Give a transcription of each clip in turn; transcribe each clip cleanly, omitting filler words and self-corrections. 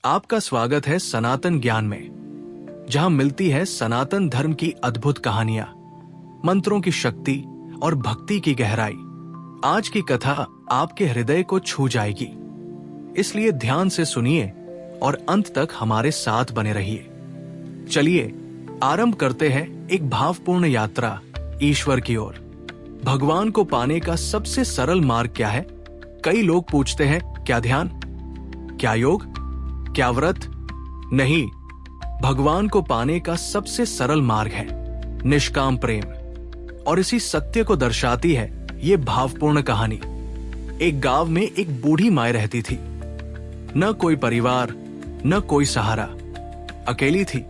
आपका स्वागत है सनातन ज्ञान में, जहां मिलती है सनातन धर्म की अद्भुत कहानियां, मंत्रों की शक्ति और भक्ति की गहराई। आज की कथा आपके हृदय को छू जाएगी, इसलिए ध्यान से सुनिए और अंत तक हमारे साथ बने रहिए। चलिए आरंभ करते हैं एक भावपूर्ण यात्रा ईश्वर की ओर। भगवान को पाने का सबसे सरल मार्ग क्या है? कई लोग पूछते हैं, क्या ध्यान, क्या योग, क्या व्रत? नहीं, भगवान को पाने का सबसे सरल मार्ग है निष्काम प्रेम। और इसी सत्य को दर्शाती है ये भावपूर्ण कहानी। एक गांव में एक बूढ़ी माँ रहती थी। न कोई परिवार, न कोई सहारा, अकेली थी,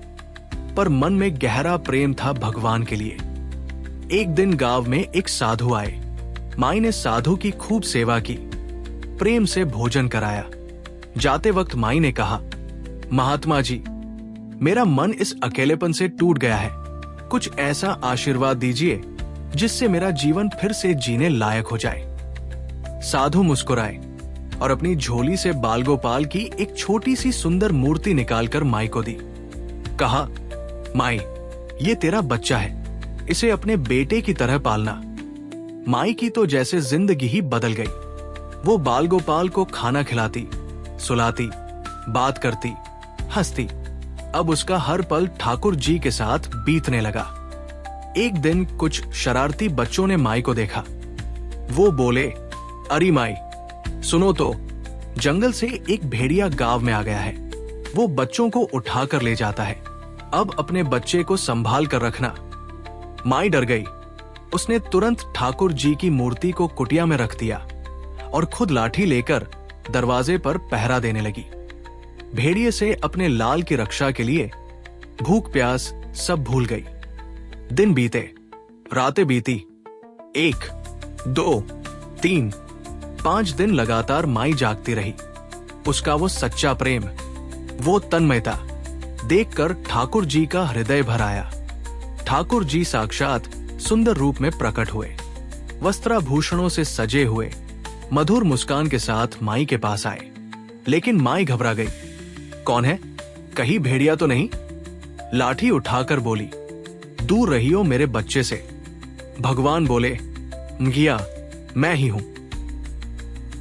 पर मन में गहरा प्रेम था भगवान के लिए। एक दिन गांव में एक साधु आए। माई ने साधु की खूब सेवा की, प्रेम से भोजन कराया। जाते वक्त माई ने कहा, महात्मा जी, मेरा मन इस अकेलेपन से टूट गया है। कुछ ऐसा आशीर्वाद दीजिए जिससे मेरा जीवन फिर से जीने लायक हो जाए। साधु मुस्कुराए और अपनी झोली से बालगोपाल की एक छोटी सी सुंदर मूर्ति निकालकर माई को दी। कहा, माई, ये तेरा बच्चा है, इसे अपने बेटे की तरह पालना। माई की तो जैसे जिंदगी ही बदल गई। वो बालगोपाल को खाना खिलाती, सुलाती, बात करती, हंसती। अब उसका हर पल ठाकुर जी के साथ बीतने लगा। एक दिन कुछ शरारती बच्चों ने माई को देखा। वो बोले, अरे माई, सुनो तो, जंगल से एक भेड़िया गांव में आ गया है। वो बच्चों को उठाकर ले जाता है। अब अपने बच्चे को संभाल कर रखना। माई डर गई। उसने तुरंत ठाकुर जी की मूर्ति को कुटिया में रख दिया और खुद लाठी लेकर दरवाजे पर पहरा देने लगी। भेड़िए से अपने लाल की रक्षा के लिए भूख प्यास सब भूल गई। दिन बीते, रातें बीती। 1, 2, 3, 5 दिन लगातार माई जागती रही। उसका वो सच्चा प्रेम, वो तन्मयता देखकर ठाकुर जी का हृदय भर आया। ठाकुर जी साक्षात सुंदर रूप में प्रकट हुए, वस्त्राभूषणों से सजे हुए, मधुर मुस्कान के साथ माई के पास आए। लेकिन माई घबरा गई। कौन है? कहीं भेड़िया तो नहीं? लाठी उठाकर बोली, दूर रहियो मेरे बच्चे से। भगवान बोले, मगिया, मैं ही हूं,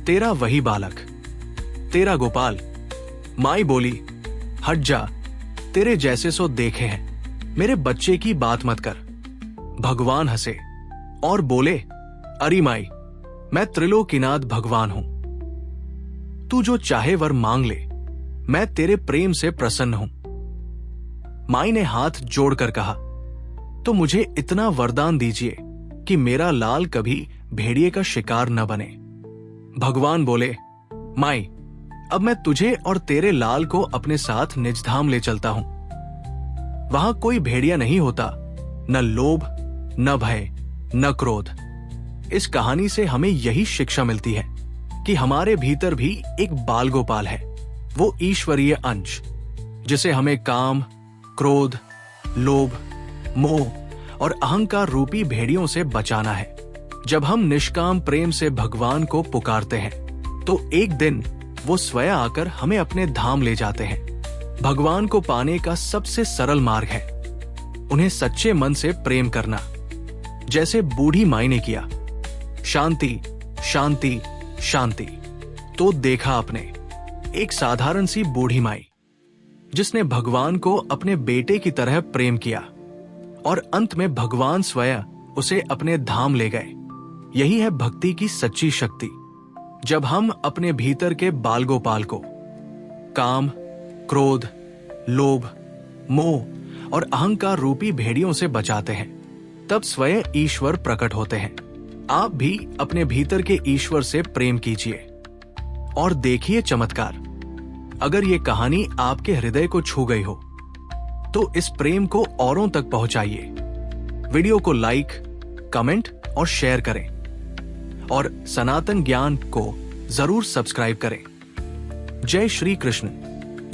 तेरा वही बालक, तेरा गोपाल। माई बोली, हट जा, तेरे जैसे सो देखे हैं, मेरे बच्चे की बात मत कर। भगवान हंसे और बोले, अरे माई, मैं त्रिलोकीनाथ भगवान हूं। तू जो चाहे वर मांग ले, मैं तेरे प्रेम से प्रसन्न हूं। माई ने हाथ जोड़कर कहा, तो मुझे इतना वरदान दीजिए कि मेरा लाल कभी भेड़िए का शिकार न बने। भगवान बोले, माई, अब मैं तुझे और तेरे लाल को अपने साथ निजधाम ले चलता हूं। वहां कोई भेड़िया नहीं होता, न लोभ, न भय, न क्रोध। इस कहानी से हमें यही शिक्षा मिलती है कि हमारे भीतर भी एक बाल गोपाल है, वो ईश्वरीय अंश, जिसे हमें काम, क्रोध, लोभ, मोह और अहंकार रूपी भेड़ियों से बचाना है। जब हम निष्काम प्रेम से भगवान को पुकारते हैं, तो एक दिन वो स्वयं आकर हमें अपने धाम ले जाते हैं। भगवान को पाने का सबसे सरल मार्ग है उन्हें सच्चे मन से प्रेम करना, जैसे बूढ़ी माई ने किया। शांति, शांति, शांति। तो देखा आपने, एक साधारण सी बूढ़ी माई जिसने भगवान को अपने बेटे की तरह प्रेम किया और अंत में भगवान स्वयं उसे अपने धाम ले गए। यही है भक्ति की सच्ची शक्ति। जब हम अपने भीतर के बाल गोपाल को काम, क्रोध, लोभ, मोह और अहंकार रूपी भेड़ियों से बचाते हैं, तब स्वयं ईश्वर प्रकट होते हैं। आप भी अपने भीतर के ईश्वर से प्रेम कीजिए और देखिए चमत्कार। अगर ये कहानी आपके हृदय को छू गई हो, तो इस प्रेम को औरों तक पहुंचाइए। वीडियो को लाइक, कमेंट और शेयर करें और सनातन ज्ञान को जरूर सब्सक्राइब करें। जय श्री कृष्ण,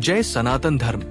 जय सनातन धर्म।